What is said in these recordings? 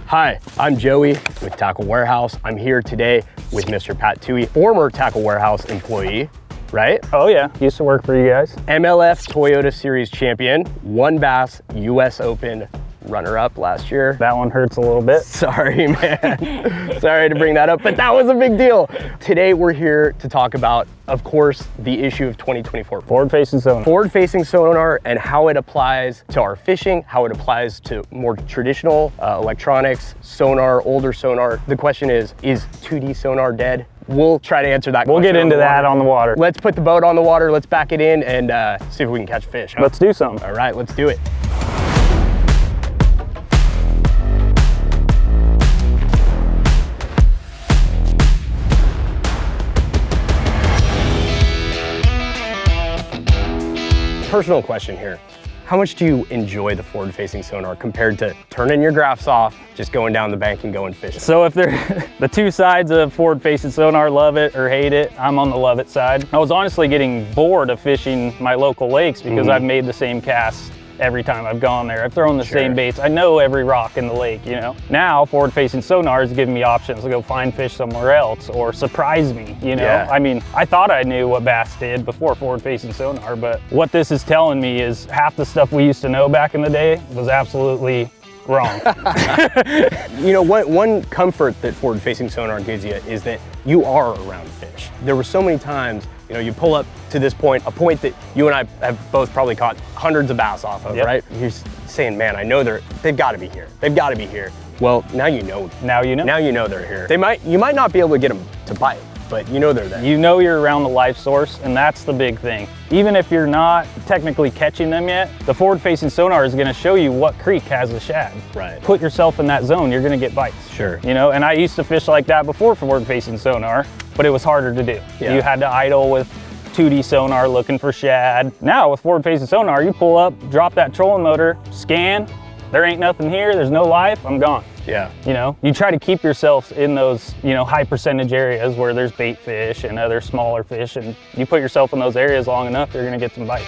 Hi, I'm Joey with Tackle Warehouse. I'm here today with Mr. Pat Touey, former Tackle Warehouse employee, right? Oh yeah, used to work for you guys. MLF Toyota Series champion, won Bass US Open runner-up last year. That one hurts a little bit. Sorry, man. Sorry to bring that up, but that was a big deal. Today we're here to talk about, of course, the issue of 2024. Forward facing sonar. Forward facing sonar and how it applies to our fishing, how it applies to more traditional electronics, sonar, older sonar. The question is 2D sonar dead? We'll try to answer that question. We'll get into that on the water. Let's put the boat on the water, let's back it in and see if we can catch fish. Huh? Let's do something. All right, let's do it. Personal question here. How much do you enjoy the forward-facing sonar compared to turning your graphs off, just going down the bank and going fishing? So if they're the two sides of forward-facing sonar, love it or hate it, I'm on the love it side. I was honestly getting bored of fishing my local lakes because I've made the same casts every time I've gone there. I've thrown the same baits. I know every rock in the lake, you know? Now, forward-facing sonar is giving me options to go find fish somewhere else or surprise me, you know? Yeah. I mean, I thought I knew what bass did before forward-facing sonar, but what this is telling me is half the stuff we used to know back in the day was absolutely wrong. You know, one comfort that forward-facing sonar gives you is that you are around fish. There were so many times, you know, you pull up to this point, a point that you and I have both probably caught hundreds of bass off of, right? You're saying, man, I know they've got to be here. They've got to be here. Well, now you know. Now you know. Now you know they're here. You might not be able to get them to bite, but you know they're there. You know you're around the life source, and that's the big thing. Even if you're not technically catching them yet, the forward-facing sonar is gonna show you what creek has a shad. Right. Put yourself in that zone, you're gonna get bites. Sure. You know, and I used to fish like that before forward-facing sonar, but it was harder to do. Yeah. You had to idle with 2D sonar looking for shad. Now with forward-facing sonar, you pull up, drop that trolling motor, scan, there ain't nothing here, there's no life, I'm gone. Yeah. You know, you try to keep yourself in those, you know, high percentage areas where there's bait fish and other smaller fish, and you put yourself in those areas long enough, you're gonna get some bites.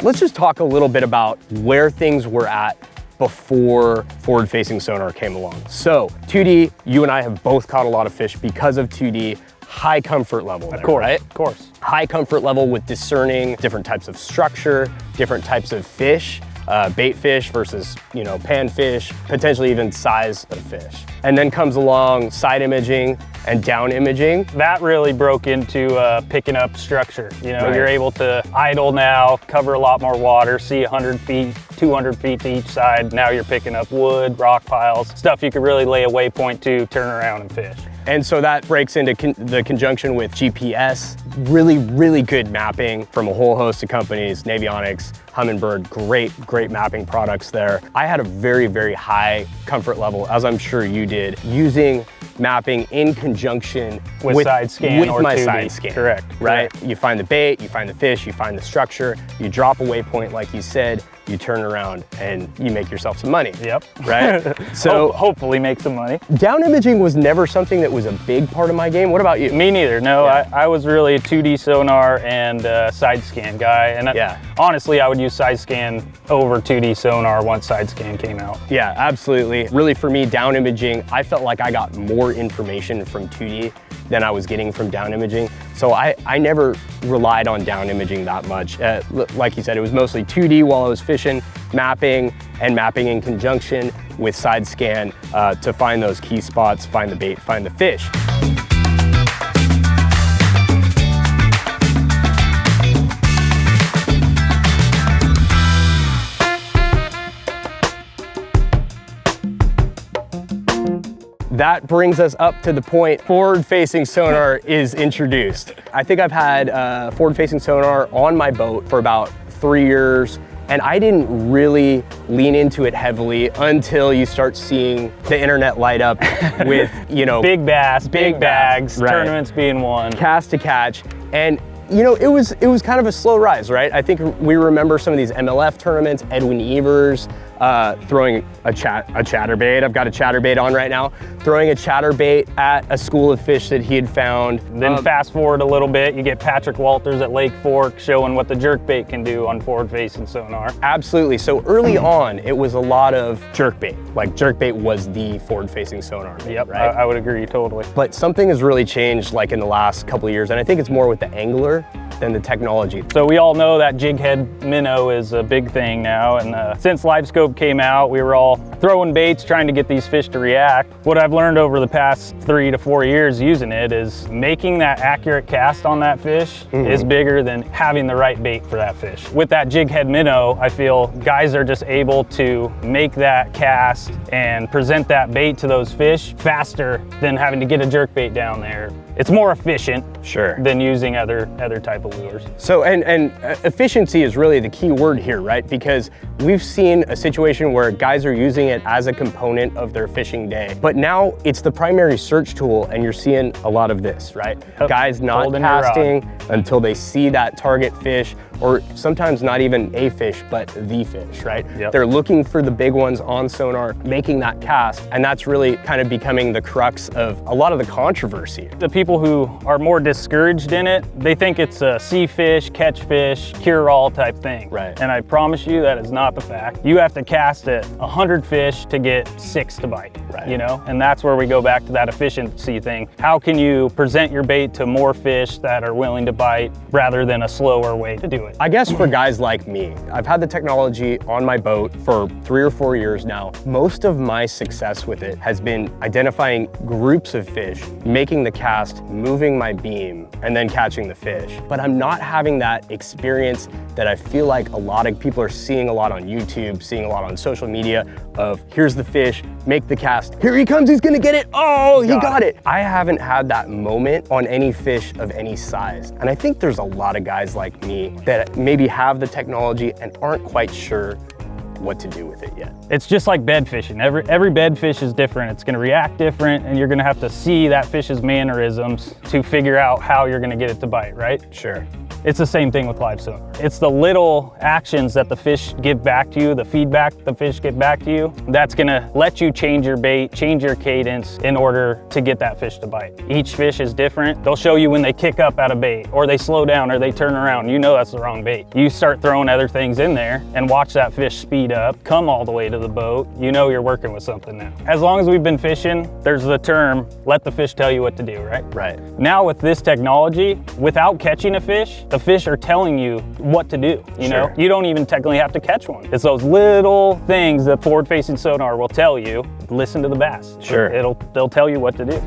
Let's just talk a little bit about where things were at before forward-facing sonar came along. So 2D, you and I have both caught a lot of fish because of 2D. High comfort level there, right? Of course. High comfort level with discerning different types of structure, different types of fish, bait fish versus, you know, pan fish, potentially even size of fish. And then comes along side imaging and down imaging. That really broke into picking up structure. You know, you're able to idle now, cover a lot more water, see 100 feet, 200 feet to each side. Now you're picking up wood, rock piles, stuff you could really lay a waypoint to, turn around and fish. And so that breaks into the conjunction with GPS, really good mapping from a whole host of companies, Navionics, Humminbird, great mapping products there. I had a very high comfort level, as I'm sure you did, using mapping in conjunction with side scan with or my 2D. side scan. Correct. Right? You find the bait, you find the fish, you find the structure, you drop a waypoint like you said, you turn around and you make yourself some money. Yep. Right? So hopefully make some money. Down imaging was never something that was a big part of my game. What about you? Me neither. No, I was really a 2D sonar and side scan guy. And honestly, I would use side scan over 2D sonar once side scan came out. Yeah, absolutely. Really for me, down imaging, I felt like I got more information from 2D than I was getting from down imaging. So I never relied on down imaging that much. Like you said, it was mostly 2D while I was fishing, mapping in conjunction with side scan to find those key spots, find the bait, find the fish. That brings us up to the point forward-facing sonar is introduced. I think I've had forward-facing sonar on my boat for about 3 years, and I didn't really lean into it heavily until you start seeing the internet light up with, you know, big bass, big bags, tournaments being won, cast to catch, and you know, it was kind of a slow rise, right? I think we remember some of these MLF tournaments, Edwin Evers, throwing a chatterbait. I've got a chatterbait on right now. Throwing a chatterbait at a school of fish that he had found. Then fast forward a little bit, you get Patrick Walters at Lake Fork showing what the jerkbait can do on forward facing sonar. Absolutely. So early on, it was a lot of jerkbait. Like jerkbait was the forward facing sonar bait, Yep, right? I would agree totally. But something has really changed like in the last couple of years, and I think it's more with the angler than the technology. So we all know that jig head minnow is a big thing now, and since LiveScope came out, we were all throwing baits trying to get these fish to react. What I've learned over the past 3 to 4 years using it is making that accurate cast on that fish is bigger than having the right bait for that fish. With that jig head minnow, I feel guys are just able to make that cast and present that bait to those fish faster than having to get a jerk bait down there. It's more efficient than using other type of lures. So, and efficiency is really the key word here, right? Because we've seen a situation where guys are using it as a component of their fishing day, but now it's the primary search tool, and you're seeing a lot of this, right? Yep. Guys not casting until they see that target fish, or sometimes not even a fish, but the fish, right? Yep. They're looking for the big ones on sonar, making that cast, and that's really kind of becoming the crux of a lot of the controversy. The people who are more discouraged in it, they think it's a see fish, catch fish, cure-all type thing. Right. And I promise you that is not the fact. You have to cast at 100 fish to get 6 to bite, right. You know? And that's where we go back to that efficiency thing. How can you present your bait to more fish that are willing to bite rather than a slower way to do it? I guess for guys like me, I've had the technology on my boat for 3 or 4 years now. Most of my success with it has been identifying groups of fish, making the cast, moving my beam, and then catching the fish. But I'm not having that experience that I feel like a lot of people are seeing a lot on YouTube, seeing a lot on social media of here's the fish, make the cast, here he comes, he's gonna get it, oh, he got it. I haven't had that moment on any fish of any size. And I think there's a lot of guys like me that maybe have the technology and aren't quite sure what to do with it yet. It's just like bed fishing. Every bed fish is different. It's gonna react different, and you're gonna have to see that fish's mannerisms to figure out how you're gonna get it to bite, right? Sure. It's the same thing with live sonar. It's the little actions that the fish give back to you, the feedback the fish get back to you, that's gonna let you change your bait, change your cadence in order to get that fish to bite. Each fish is different. They'll show you when they kick up at a bait, or they slow down, or they turn around. You know that's the wrong bait. You start throwing other things in there and watch that fish speed up, come all the way to the boat. You know you're working with something now. As long as we've been fishing, there's the term, let the fish tell you what to do, right? Right. Now with this technology, without catching a fish, the fish are telling you what to do, you know? You don't even technically have to catch one. It's those little things that forward-facing sonar will tell you. Listen to the bass. Sure. They'll tell you what to do.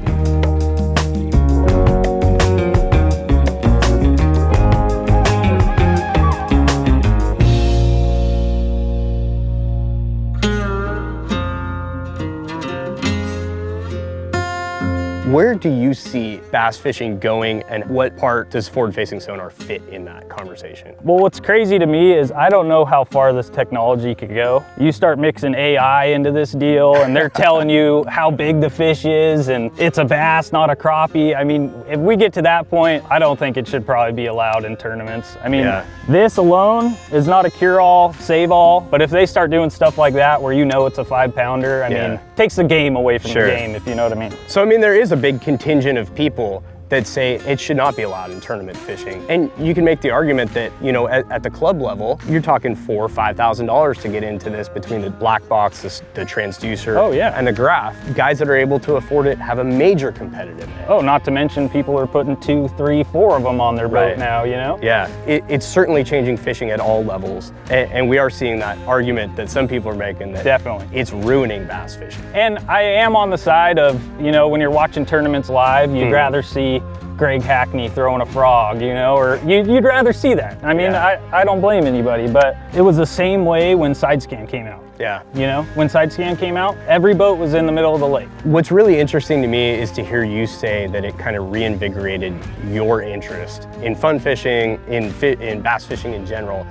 Where do you see bass fishing going, and what part does forward-facing sonar fit in that conversation? Well, what's crazy to me is I don't know how far this technology could go. You start mixing AI into this deal, and they're telling you how big the fish is, and it's a bass, not a crappie. I mean, if we get to that point, I don't think it should probably be allowed in tournaments. I mean, this alone is not a cure-all, save-all, but if they start doing stuff like that where you know it's a 5-pounder, I mean, takes the game away from the game, if you know what I mean. So, I mean, there is a big contingent of people that say it should not be allowed in tournament fishing. And you can make the argument that, you know, at the club level, you're talking $4,000 or $5,000 to get into this between the black box, the transducer, and the graph. Guys that are able to afford it have a major competitive edge. Oh, not to mention people are putting 2, 3, 4 of them on their boat now, you know? Yeah, it's certainly changing fishing at all levels. And we are seeing that argument that some people are making that it's ruining bass fishing. And I am on the side of, you know, when you're watching tournaments live, you'd rather see Greg Hackney throwing a frog, you know, or you'd rather see that. I mean, I don't blame anybody, but it was the same way when side scan came out. Yeah. You know, when side scan came out, every boat was in the middle of the lake. What's really interesting to me is to hear you say that it kind of reinvigorated your interest in fun fishing, in bass fishing in general,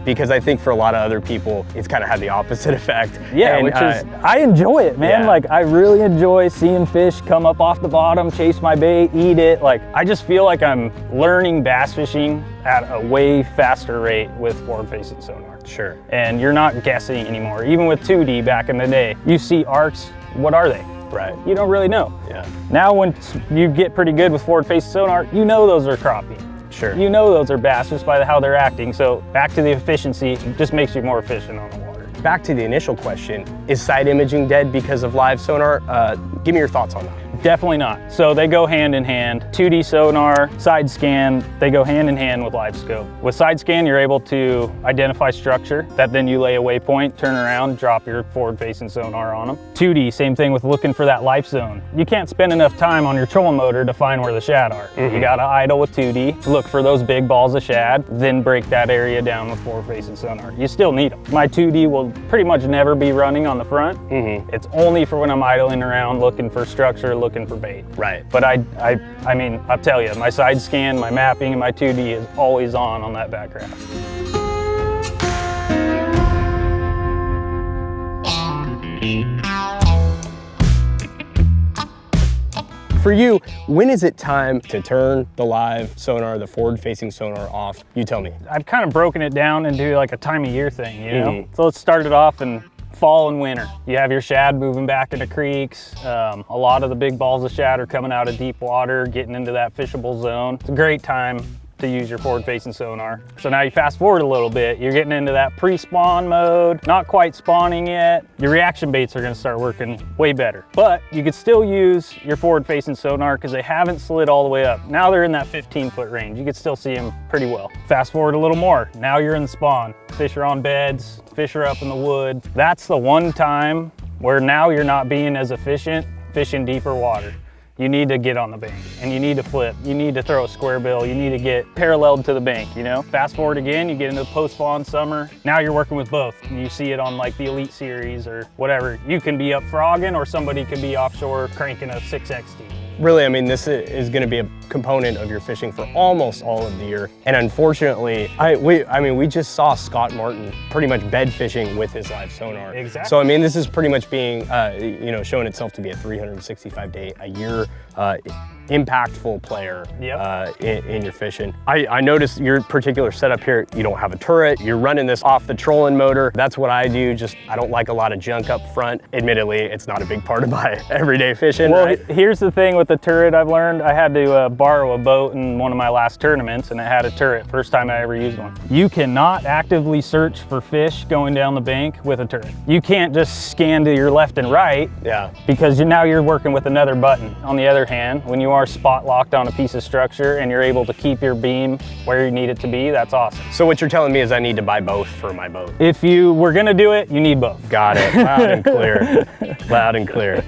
because I think for a lot of other people, it's kind of had the opposite effect. Yeah, which is, I enjoy it, man. Like, I really enjoy seeing fish come up off the bottom, chase my bait, eat it. Like, I just feel like I'm learning bass fishing at a way faster rate with forward-facing sonar. Sure. And you're not guessing anymore. Even with 2D back in the day, you see arcs, what are they? Right. You don't really know. Yeah. Now when you get pretty good with forward facing sonar, you know those are crappie. Sure. You know those are bass just by how they're acting. So back to the efficiency, it just makes you more efficient on the water. Back to the initial question, is side imaging dead because of live sonar? Give me your thoughts on that. Definitely not. So they go hand in hand. 2D sonar, side scan, they go hand in hand with live scope. With side scan, you're able to identify structure that then you lay a waypoint, turn around, drop your forward facing sonar on them. 2D, same thing with looking for that life zone. You can't spend enough time on your trolling motor to find where the shad are. You gotta idle with 2D, look for those big balls of shad, then break that area down with forward facing sonar. You still need them. My 2D will pretty much never be running on the front. It's only for when I'm idling around looking for structure, looking for bait. Right. But I mean, I'll tell you, my side scan, my mapping, and my 2D is always on that background. For you, when is it time to turn the live sonar, the forward-facing sonar off? You tell me. I've kind of broken it down into like a time of year thing, you know? So let's start it off in fall and winter. You have your shad moving back into creeks. A lot of the big balls of shad are coming out of deep water, getting into that fishable zone. It's a great time to use your forward-facing sonar. So now you fast forward a little bit, you're getting into that pre-spawn mode, not quite spawning yet. Your reaction baits are gonna start working way better. But you could still use your forward-facing sonar because they haven't slid all the way up. Now they're in that 15-foot range. You could still see them pretty well. Fast forward a little more, now you're in the spawn. Fish are on beds, fish are up in the wood. That's the one time where now you're not being as efficient fishing deeper water. You need to get on the bank and you need to flip. You need to throw a square bill. You need to get paralleled to the bank, you know? Fast forward again, you get into the post-spawn summer. Now you're working with both. And you see it on like the Elite Series or whatever. You can be up frogging or somebody can be offshore cranking a 6XD. Really, I mean, this is going to be a component of your fishing for almost all of the year. And unfortunately, we just saw Scott Martin pretty much bed fishing with his live sonar. Exactly. So I mean, this is pretty much being, showing itself to be a 365-day-a-year impactful player in your fishing. I noticed your particular setup here, you don't have a turret, you're running this off the trolling motor. That's what I do, I don't like a lot of junk up front. Admittedly, it's not a big part of my everyday fishing. Well, right? Here's the thing with the turret I've learned. I had to borrow a boat in one of my last tournaments and it had a turret, first time I ever used one. You cannot actively search for fish going down the bank with a turret. You can't just scan to your left and right because now you're working with another button. On the other hand, when you are spot locked on a piece of structure and you're able to keep your beam where you need it to be, that's awesome. So what you're telling me is I need to buy both for my boat? If you were gonna do it, you need both. Got it, loud and clear, loud and clear.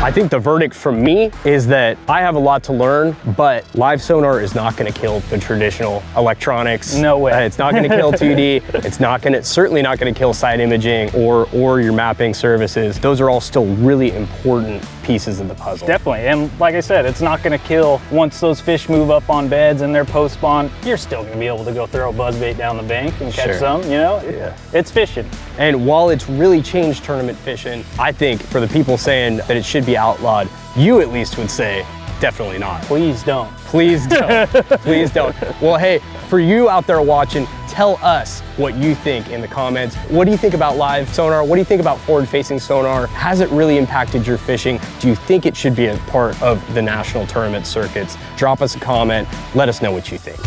I think the verdict from me is that I have a lot to learn, but live sonar is not going to kill the traditional electronics. No way. It's not going to kill 2D. It's certainly not going to kill side imaging or your mapping services. Those are all still really important pieces of the puzzle. Definitely, and like I said, it's not going to kill once those fish move up on beds and they're post spawn. You're still going to be able to go throw a buzzbait down the bank and catch some. You know, it's fishing. And while it's really changed tournament fishing, I think for the people saying that it should be outlawed, you at least would say, definitely not. Please don't. Please don't. Please don't. Well, hey, for you out there watching, tell us what you think in the comments. What do you think about live sonar? What do you think about forward-facing sonar? Has it really impacted your fishing? Do you think it should be a part of the national tournament circuits? Drop us a comment. Let us know what you think.